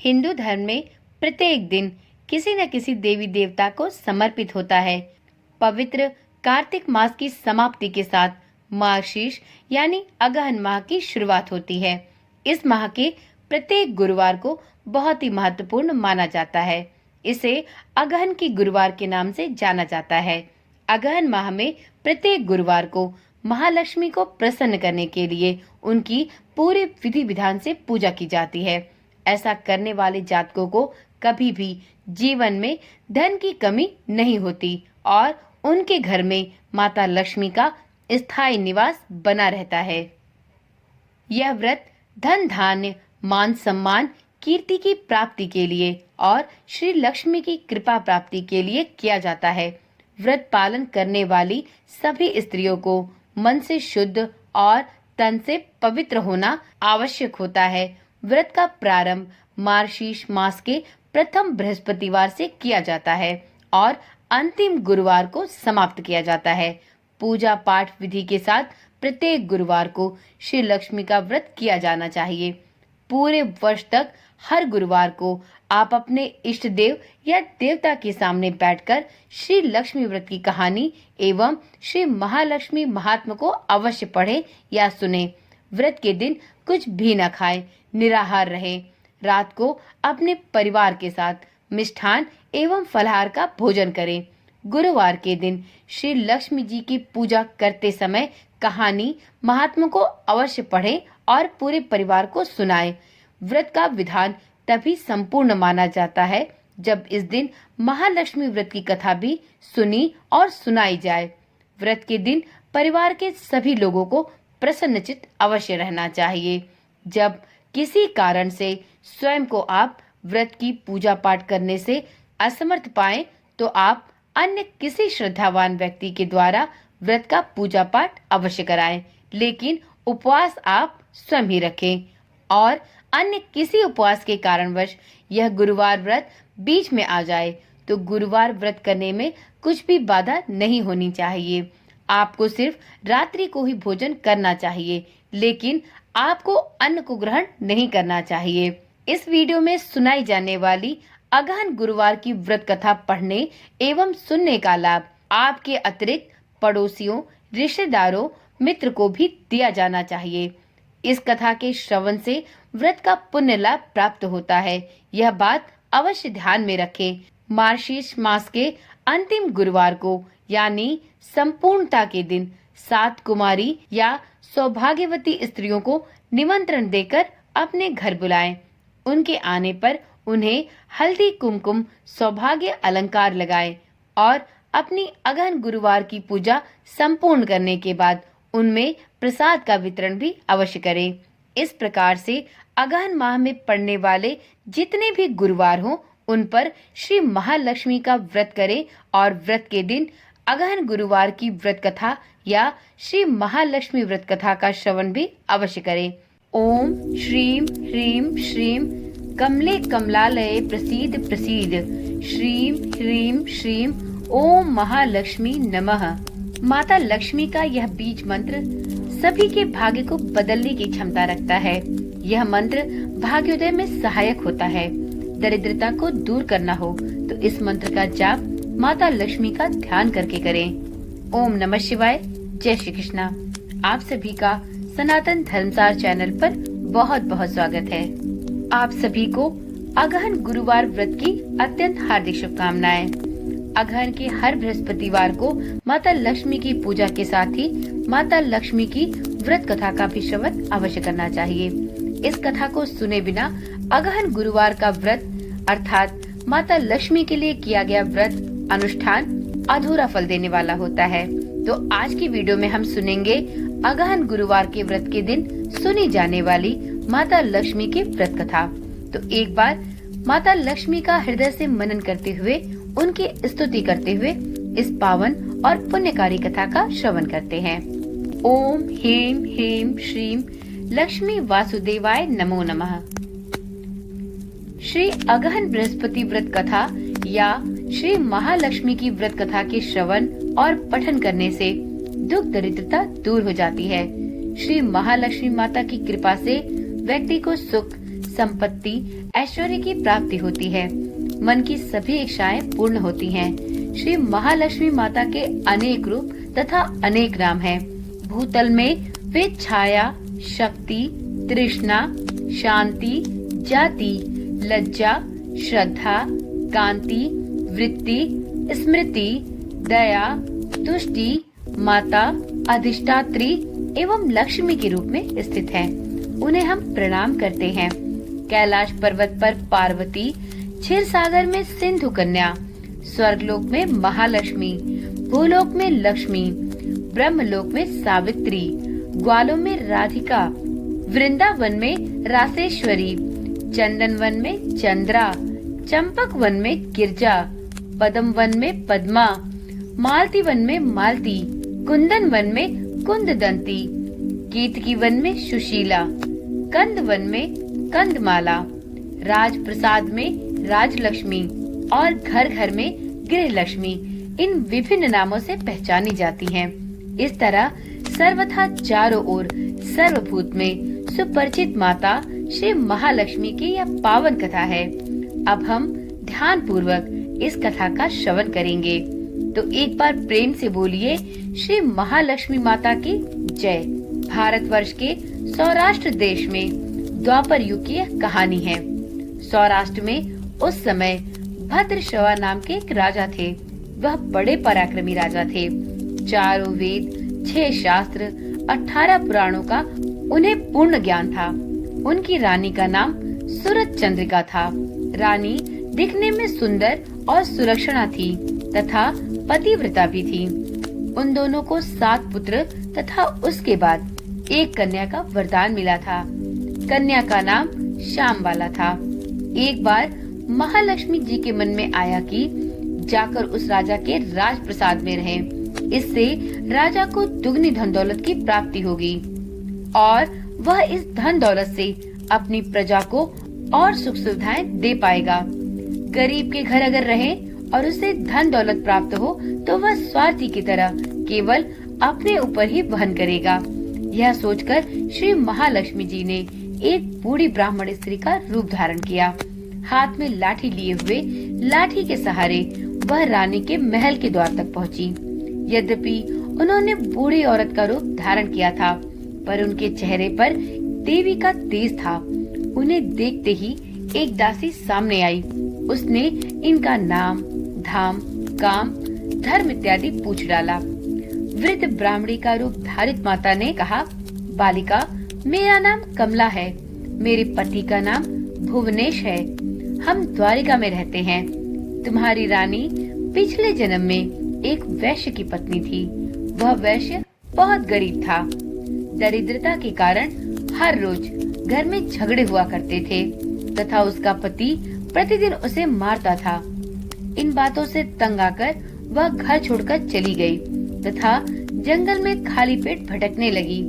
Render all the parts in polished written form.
हिंदू धर्म में प्रत्येक दिन किसी न किसी देवी देवता को समर्पित होता है। पवित्र कार्तिक मास की समाप्ति के साथ मार्गशीर्ष यानी अगहन माह की शुरुआत होती है। इस माह के प्रत्येक गुरुवार को बहुत ही महत्वपूर्ण माना जाता है। इसे अगहन की गुरुवार के नाम से जाना जाता है। अगहन माह में प्रत्येक गुरुवार को महालक्ष्मी को प्रसन्न करने के लिए उनकी पूरे विधि विधान से पूजा की जाती है। ऐसा करने वाले जातकों को कभी भी जीवन में धन की कमी नहीं होती और उनके घर में माता लक्ष्मी का स्थायी निवास बना रहता है। यह व्रत धन धान्य मान सम्मान कीर्ति की प्राप्ति के लिए और श्री लक्ष्मी की कृपा प्राप्ति के लिए किया जाता है। व्रत पालन करने वाली सभी स्त्रियों को मन से शुद्ध और तन से पवित्र होना आवश्यक होता है। व्रत का प्रारंभ मार्गशीर्ष मास के प्रथम बृहस्पतिवार से किया जाता है और अंतिम गुरुवार को समाप्त किया जाता है। पूजा पाठ विधि के साथ प्रत्येक गुरुवार को श्री लक्ष्मी का व्रत किया जाना चाहिए। पूरे वर्ष तक हर गुरुवार को आप अपने इष्ट देव या देवता के सामने बैठकर श्री लक्ष्मी व्रत की कहानी एवं श्री महालक्ष्मी महात्म्य को अवश्य पढ़ें या सुने। व्रत के दिन कुछ भी न खाएं, निराहार रहें। रात को अपने परिवार के साथ मिष्ठान एवं फलाहार का भोजन करें। गुरुवार के दिन श्री लक्ष्मी जी की पूजा करते समय कहानी महात्मा को अवश्य पढ़ें और पूरे परिवार को सुनाएं। व्रत का विधान तभी संपूर्ण माना जाता है जब इस दिन महालक्ष्मी व्रत की कथा भी सुनी और सुनाई जाए। व्रत के दिन परिवार के सभी लोगों को प्रसन्नचित्त अवश्य रहना चाहिए। जब किसी कारण से स्वयं को आप व्रत की पूजा पाठ करने से असमर्थ पाएं तो आप अन्य किसी श्रद्धावान व्यक्ति के द्वारा व्रत का पूजा पाठ अवश्य कराएं, लेकिन उपवास आप स्वयं ही रखें। और अन्य किसी उपवास के कारणवश यह गुरुवार व्रत बीच में आ जाए तो गुरुवार व्रत करने में कुछ भी बाधा नहीं होनी चाहिए। आपको सिर्फ रात्रि को ही भोजन करना चाहिए, लेकिन आपको अन्न को ग्रहण नहीं करना चाहिए। इस वीडियो में सुनाई जाने वाली अगहन गुरुवार की व्रत कथा पढ़ने एवं सुनने का लाभ आपके अतिरिक्त पड़ोसियों, रिश्तेदारों, मित्र को भी दिया जाना चाहिए। इस कथा के श्रवण से व्रत का पुण्य लाभ प्राप्त होता है, यह बात अवश्य ध्यान में रखें। मार्गशीर्ष मास के अंतिम गुरुवार को यानी संपूर्णता के दिन 7 कुमारी या सौभाग्यवती स्त्रियों को निमंत्रण देकर अपने घर बुलाएं। उनके आने पर उन्हें हल्दी कुमकुम सौभाग्य अलंकार लगाएं और अपनी अगहन गुरुवार की पूजा संपूर्ण करने के बाद उनमें प्रसाद का वितरण भी अवश्य करें। इस प्रकार से अगहन माह में पड़ने वाले जितने भी गुरुवार हों उन पर श्री महालक्ष्मी का व्रत करें और व्रत के दिन अगहन गुरुवार की व्रत कथा या श्री महालक्ष्मी व्रत कथा का श्रवण भी अवश्य करें। ओम श्रीम ह्रीम श्रीम कमले कमलालये प्रसीद प्रसीद श्रीम ह्रीम श्रीम ओम महालक्ष्मी नमः। माता लक्ष्मी का यह बीज मंत्र सभी के भाग्य को बदलने की क्षमता रखता है। यह मंत्र भाग्योदय में सहायक होता है। दरिद्रता को दूर करना हो तो इस मंत्र का जाप माता लक्ष्मी का ध्यान करके करें। ओम नमः शिवाय। जय श्री कृष्णा। आप सभी का सनातन धर्मसार चैनल पर बहुत बहुत स्वागत है। आप सभी को अगहन गुरुवार व्रत की अत्यंत हार्दिक शुभकामनाएं। अगहन के हर बृहस्पतिवार को माता लक्ष्मी की पूजा के साथ ही माता लक्ष्मी की व्रत कथा का भी श्रवण अवश्य करना चाहिए। इस कथा को सुने बिना अगहन गुरुवार का व्रत अर्थात माता लक्ष्मी के लिए किया गया व्रत अनुष्ठान अधूरा फल देने वाला होता है। तो आज की वीडियो में हम सुनेंगे अगहन गुरुवार के व्रत के दिन सुनी जाने वाली माता लक्ष्मी की व्रत कथा। तो एक बार माता लक्ष्मी का हृदय से मनन करते हुए उनकी स्तुति करते हुए इस पावन और पुण्यकारी कथा का श्रवण करते हैं। ओम ह्रीम ह्रीम श्रीम लक्ष्मी वासुदेवाय नमो नमः। श्री अगहन बृहस्पति व्रत कथा या श्री महालक्ष्मी की व्रत कथा के श्रवण और पठन करने से दुख दरिद्रता दूर हो जाती है। श्री महालक्ष्मी माता की कृपा से व्यक्ति को सुख, संपत्ति, ऐश्वर्य की प्राप्ति होती है। मन की सभी इच्छाएं पूर्ण होती हैं। श्री महालक्ष्मी माता के अनेक रूप तथा अनेक नाम हैं। भूतल में वे छाया, शक्ति, तृष्णा, शांति, जाति, लज्जा, श्रद्धा, कांति, वृत्ति, स्मृति, दया, तुष्टि, माता, अधिष्ठात्री एवं लक्ष्मी के रूप में स्थित है। उन्हें हम प्रणाम करते हैं। कैलाश पर्वत पर पार्वती, क्षीर सागर में सिंधु कन्या, स्वर्गलोक में महालक्ष्मी, भूलोक में लक्ष्मी, ब्रह्मलोक में सावित्री, ग्वालों में राधिका, वृंदावन में रासेश्वरी, चंदन वन में चंद्रा, चंपक वन में गिरजा, पद्म वन में पद्मा, मालती वन में मालती, कुंदन वन में कुंददंती, केतकी वन में सुशीला, कंद वन में कंदमाला, राजप्रसाद में राजलक्ष्मी और घर घर में गृहलक्ष्मी इन विभिन्न नामों से पहचानी जाती हैं। इस तरह सर्वथा चारों ओर सर्वभूत में सुपरिचित माता श्री महालक्ष्मी की यह पावन कथा है। अब हम ध्यान पूर्वक इस कथा का श्रवण करेंगे। तो एक बार प्रेम से बोलिए, श्री महालक्ष्मी माता की जय। भारतवर्ष के सौराष्ट्र देश में द्वापर युग की यह कहानी है। सौराष्ट्र में उस समय भद्रश्रवा नाम के एक राजा थे। वह बड़े पराक्रमी राजा थे। 4 वेद, 6 शास्त्र, 18 पुराणों का उन्हें पूर्ण ज्ञान था। उनकी रानी का नाम सूरज चंद्रिका था। रानी दिखने में सुंदर और सुलक्षणा थी तथा पतिव्रता भी थी। उन दोनों को 7 पुत्र तथा उसके बाद एक कन्या का वरदान मिला था। कन्या का नाम श्यामबाला था। एक बार महालक्ष्मी जी के मन में आया कि जाकर उस राजा के राजप्रसाद में रहें। इससे राजा को दुगनी धन दौलत की प्राप्ति होगी और वह इस धन दौलत से अपनी प्रजा को और सुख सुविधाएं दे पाएगा। गरीब के घर अगर रहे और उसे धन दौलत प्राप्त हो तो वह स्वार्थी की तरह केवल अपने ऊपर ही वहन करेगा। यह सोचकर श्री महालक्ष्मी जी ने एक बूढ़ी ब्राह्मण स्त्री का रूप धारण किया। हाथ में लाठी लिए हुए लाठी के सहारे वह रानी के महल के द्वार तक पहुंची। यद्यपि उन्होंने बूढ़ी औरत का रूप धारण किया था, पर उनके चेहरे पर देवी का तेज था। उन्हें देखते ही एक दासी सामने आई। उसने इनका नाम, धाम, काम, धर्म इत्यादि पूछ डाला। वृद्ध ब्राह्मणी का रूप धारित माता ने कहा, बालिका, मेरा नाम कमला है। मेरे पति का नाम भुवनेश है। हम द्वारिका में रहते हैं। तुम्हारी रानी पिछले जन्म में एक वैश्य की पत्नी थी। वह वैश्य बहुत गरीब था। दरिद्रता के कारण हर रोज घर में झगड़े हुआ करते थे तथा उसका पति प्रतिदिन उसे मारता था। इन बातों से तंग आकर वह घर छोड़कर चली गई तथा जंगल में खाली पेट भटकने लगी।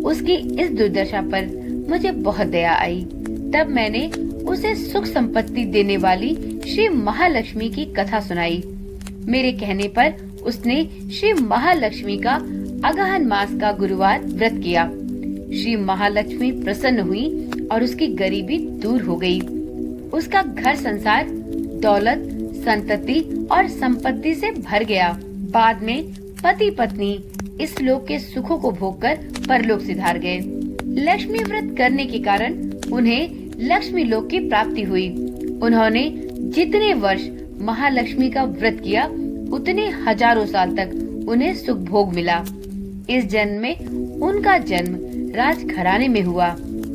उसकी इस दुर्दशा पर मुझे बहुत दया आई। तब मैंने उसे सुख संपत्ति देने वाली श्री महालक्ष्मी की कथा सुनाई। मेरे कहने पर उसने श्री महालक्ष्मी का अगहन मास का गुरुवार व्रत किया। श्री महालक्ष्मी प्रसन्न हुई और उसकी गरीबी दूर हो गई। उसका घर संसार दौलत, संतति और संपत्ति से भर गया। बाद में पति पत्नी इस लोक के सुखों को भोगकर परलोक सिधार गए। लक्ष्मी व्रत करने के कारण उन्हें लक्ष्मी लोक की प्राप्ति हुई। उन्होंने जितने वर्ष महालक्ष्मी का व्रत किया उतने हजारों साल तक उन्हें सुख भोग मिला। इस जन्म में उनका जन्म राजघराने में हुआ,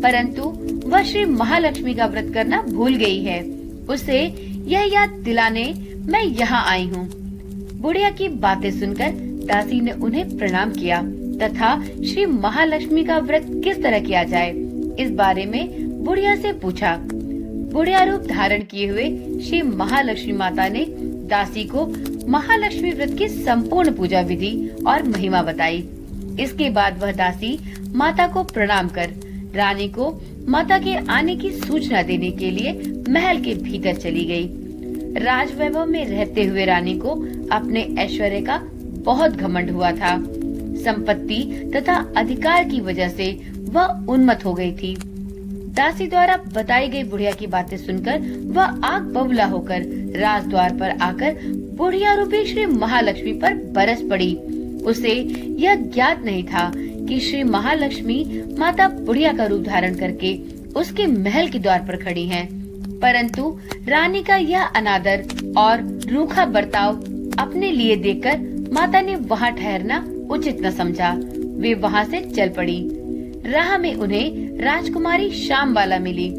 परंतु वह श्री महालक्ष्मी का व्रत करना भूल गई है। उसे यह याद दिलाने मैं यहाँ आई हूँ। बुढ़िया की बातें सुनकर दासी ने उन्हें प्रणाम किया तथा श्री महालक्ष्मी का व्रत किस तरह किया जाए इस बारे में बुढ़िया से पूछा। बुढ़िया रूप धारण किए हुए श्री महालक्ष्मी माता ने दासी को महालक्ष्मी व्रत की संपूर्ण पूजा विधि और महिमा बताई। इसके बाद वह दासी माता को प्रणाम कर रानी को माता के आने की सूचना देने के लिए महल के भीतर चली गई। राजवैभव में रहते हुए रानी को अपने ऐश्वर्य का बहुत घमंड हुआ था। संपत्ति तथा अधिकार की वजह से वह उन्मत्त हो गई थी। दासी द्वारा बताई गई बुढ़िया की बातें सुनकर वह आग बबूला होकर राज द्वार पर आकर बुढ़िया रूपी श्री महालक्ष्मी पर बरस पड़ी। उसे यह ज्ञात नहीं था कि श्री महालक्ष्मी माता बुढ़िया का रूप धारण करके उसके महल के द्वार पर खड़ी हैं। परंतु रानी का यह अनादर और रूखा बर्ताव अपने लिए देखकर माता ने वहाँ ठहरना उचित न समझा। वे वहाँ से चल पड़ी। राह में उन्हें राजकुमारी श्यामबाला मिली।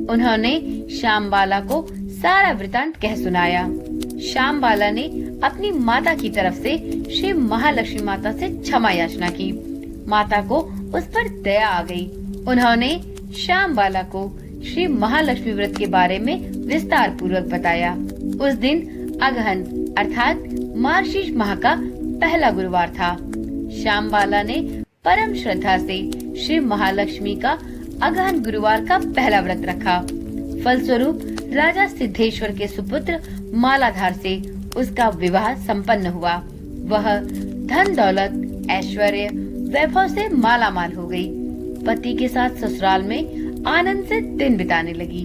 उन्होंने श्यामबाला को सारा वृतांत कह सुनाया। श्यामबाला ने अपनी माता की तरफ से श्री महालक्ष्मी माता से क्षमा याचना की। माता को उस पर दया आ गई। उन्होंने श्यामबाला को श्री महालक्ष्मी व्रत के बारे में विस्तार पूर्वक बताया। उस दिन अगहन अर्थात मार्गशीर्ष माह का पहला गुरुवार था। श्यामबाला ने परम श्रद्धा से श्री महालक्ष्मी का अगहन गुरुवार का पहला व्रत रखा। फलस्वरूप राजा सिद्धेश्वर के सुपुत्र मालाधार से उसका विवाह संपन्न हुआ। वह धन दौलत ऐश्वर्य वैभव से मालामाल हो गई। पति के साथ ससुराल में आनंद से दिन बिताने लगी।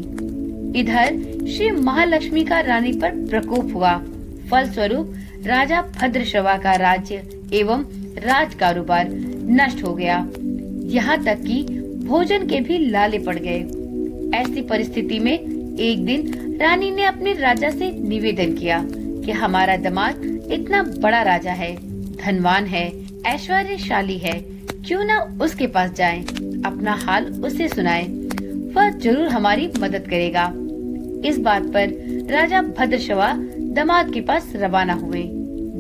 इधर श्री महालक्ष्मी का रानी पर प्रकोप हुआ। फलस्वरूप राजा भद्रश्रवा का राज्य एवं राज कारोबार नष्ट हो गया। यहाँ तक कि भोजन के भी लाले पड़ गए। ऐसी परिस्थिति में एक दिन रानी ने अपने राजा से निवेदन किया कि हमारा दामाद इतना बड़ा राजा है, धनवान है, ऐश्वर्यशाली है, क्यों न उसके पास जाएं, अपना हाल उसे सुनाएं, वह जरूर हमारी मदद करेगा। इस बात पर राजा भद्रश्रवा दामाद के पास रवाना हुए।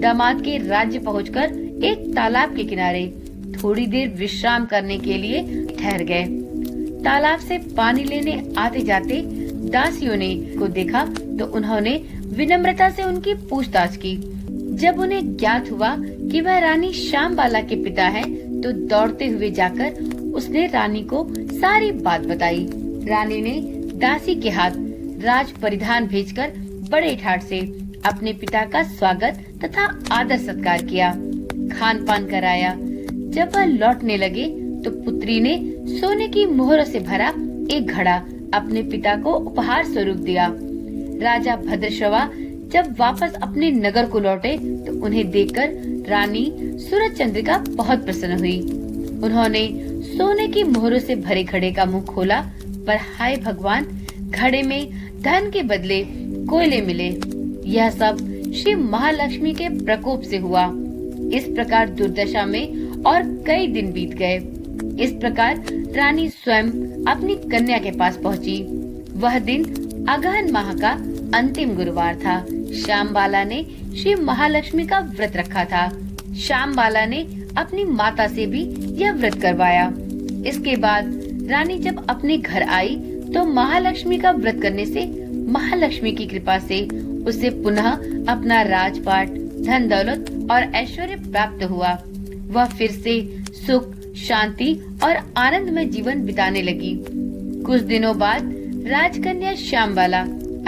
दामाद के राज्य पहुंचकर एक तालाब के किनारे थोड़ी देर विश्राम करने के लिए ठहर गए। तालाब से पानी लेने आते जाते दासियों ने को देखा तो उन्होंने विनम्रता से उनकी पूछताछ की। जब उन्हें ज्ञात हुआ कि वह रानी श्यामबाला के पिता हैं, तो दौड़ते हुए जाकर उसने रानी को सारी बात बताई। रानी ने दासी के हाथ राज परिधान भेजकर बड़े ठाट से अपने पिता का स्वागत तथा आदर सत्कार किया, खान पान कराया। जब वह लौटने लगे तो पुत्री ने सोने की मोहरों से भरा एक घड़ा अपने पिता को उपहार स्वरूप दिया। राजा भद्रश्रवा जब वापस अपने नगर को लौटे तो उन्हें देखकर रानी सूरज चंद्रिका बहुत प्रसन्न हुई। उन्होंने सोने की मोहरों से भरे घड़े का मुंह खोला, पर हाय भगवान, घड़े में धन के बदले कोयले मिले। यह सब श्री महालक्ष्मी के प्रकोप से हुआ। इस प्रकार दुर्दशा में और कई दिन बीत गए। इस प्रकार रानी स्वयं अपनी कन्या के पास पहुंची। वह दिन अगहन माह का अंतिम गुरुवार था। श्यामबाला ने श्री महालक्ष्मी का व्रत रखा था। श्यामबाला ने अपनी माता से भी यह व्रत करवाया। इसके बाद रानी जब अपने घर आई तो महालक्ष्मी का व्रत करने से महालक्ष्मी की कृपा से उसे पुनः अपना राजपाट, धन दौलत और ऐश्वर्य प्राप्त हुआ। वह फिर से सुख, शांति और आनंद में जीवन बिताने लगी। कुछ दिनों बाद राजकन्या श्यामबाला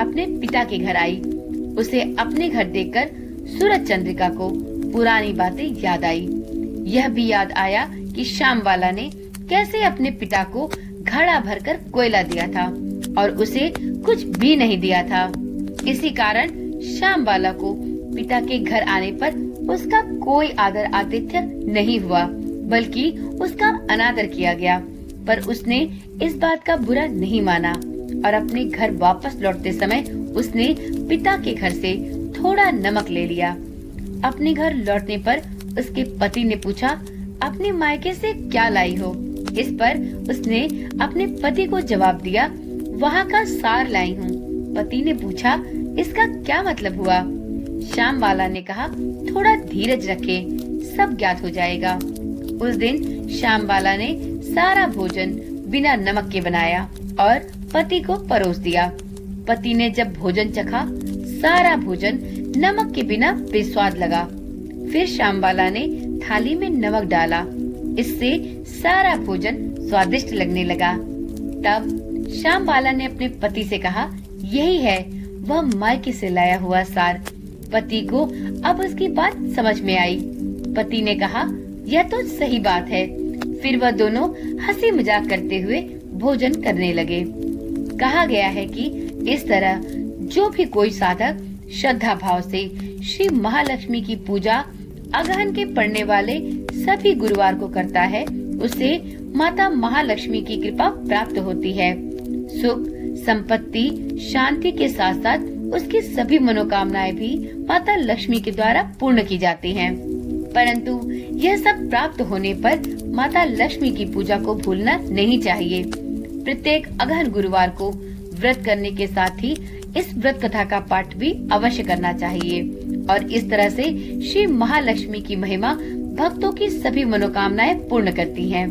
अपने पिता के घर आई। उसे अपने घर देखकर सूरज चंद्रिका को पुरानी बातें याद आई। यह भी याद आया कि श्यामबाला ने कैसे अपने पिता को घड़ा भरकर कोयला दिया था और उसे कुछ भी नहीं दिया था। इसी कारण श्यामबाला को पिता के घर आने पर उसका कोई आदर आतिथ्य नहीं हुआ, बल्कि उसका अनादर किया गया। पर उसने इस बात का बुरा नहीं माना और अपने घर वापस लौटते समय उसने पिता के घर से थोड़ा नमक ले लिया। अपने घर लौटने पर उसके पति ने पूछा, अपने मायके से क्या लाई हो? इस पर उसने अपने पति को जवाब दिया, वहाँ का सार लाई हूँ। पति ने पूछा, इसका क्या मतलब हुआ? श्यामबाला ने कहा, थोड़ा धीरज रखें, सब ज्ञात हो जाएगा। उस दिन श्यामबाला ने सारा भोजन बिना नमक के बनाया और पति को परोस दिया। पति ने जब भोजन चखा, सारा भोजन नमक के बिना बेस्वाद लगा। फिर श्यामबाला ने थाली में नमक डाला। इससे सारा भोजन स्वादिष्ट लगने लगा। तब श्यामबाला ने अपने पति से कहा, यही है वह मायके से लाया हुआ सार। पति को अब उसकी बात समझ में आई। पति ने कहा, यह तो सही बात है। फिर वह दोनों हंसी मजाक करते हुए भोजन करने लगे। कहा गया है कि इस तरह जो भी कोई साधक श्रद्धा भाव से श्री महालक्ष्मी की पूजा अगहन के पड़ने वाले सभी गुरुवार को करता है, उसे माता महालक्ष्मी की कृपा प्राप्त होती है। सुख, संपत्ति, शांति के साथ साथ उसकी सभी मनोकामनाएं भी माता लक्ष्मी के द्वारा पूर्ण की जाती हैं। परंतु यह सब प्राप्त होने पर माता लक्ष्मी की पूजा को भूलना नहीं चाहिए। प्रत्येक अगहन गुरुवार को व्रत करने के साथ ही इस व्रत कथा का पाठ भी अवश्य करना चाहिए और इस तरह से श्री महालक्ष्मी की महिमा भक्तों की सभी मनोकामनाएं पूर्ण करती हैं।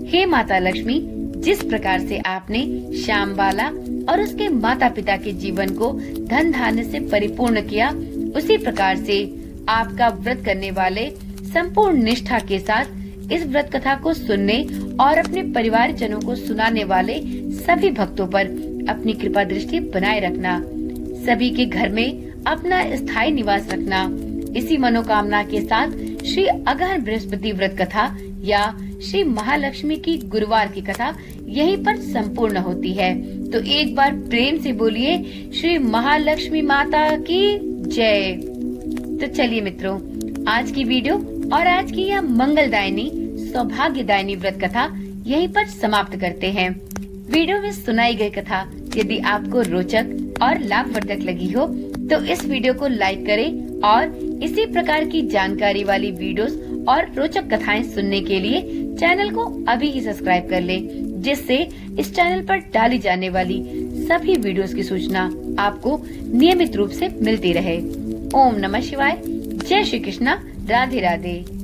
हे माता लक्ष्मी, जिस प्रकार से आपने श्याम बाला और उसके माता पिता के जीवन को धन धान्य से परिपूर्ण किया, उसी प्रकार से आपका व्रत करने वाले संपूर्ण निष्ठा के साथ इस व्रत कथा को सुनने और अपने परिवारजनों को सुनाने वाले सभी भक्तों पर अपनी कृपा दृष्टि बनाए रखना। सभी के घर में अपना स्थायी निवास रखना। इसी मनोकामना के साथ श्री अगहन बृहस्पति व्रत कथा या श्री महालक्ष्मी की गुरुवार की कथा यहीं पर संपूर्ण होती है। तो एक बार प्रेम से बोलिए श्री महालक्ष्मी माता की जय। तो चलिए मित्रों, आज की वीडियो और आज की यह मंगलदायिनी सौभाग्यदायिनी व्रत कथा यहीं पर समाप्त करते हैं। वीडियो में सुनाई गई कथा यदि आपको रोचक और लाभवर्धक लगी हो तो इस वीडियो को लाइक करें और इसी प्रकार की जानकारी वाली वीडियोस और रोचक कथाएं सुनने के लिए चैनल को अभी ही सब्सक्राइब कर लें, जिससे इस चैनल पर डाली जाने वाली सभी वीडियोस की सूचना आपको नियमित रूप से मिलती रहे। ओम नमः शिवाय। जय श्री कृष्णा। राधे राधे।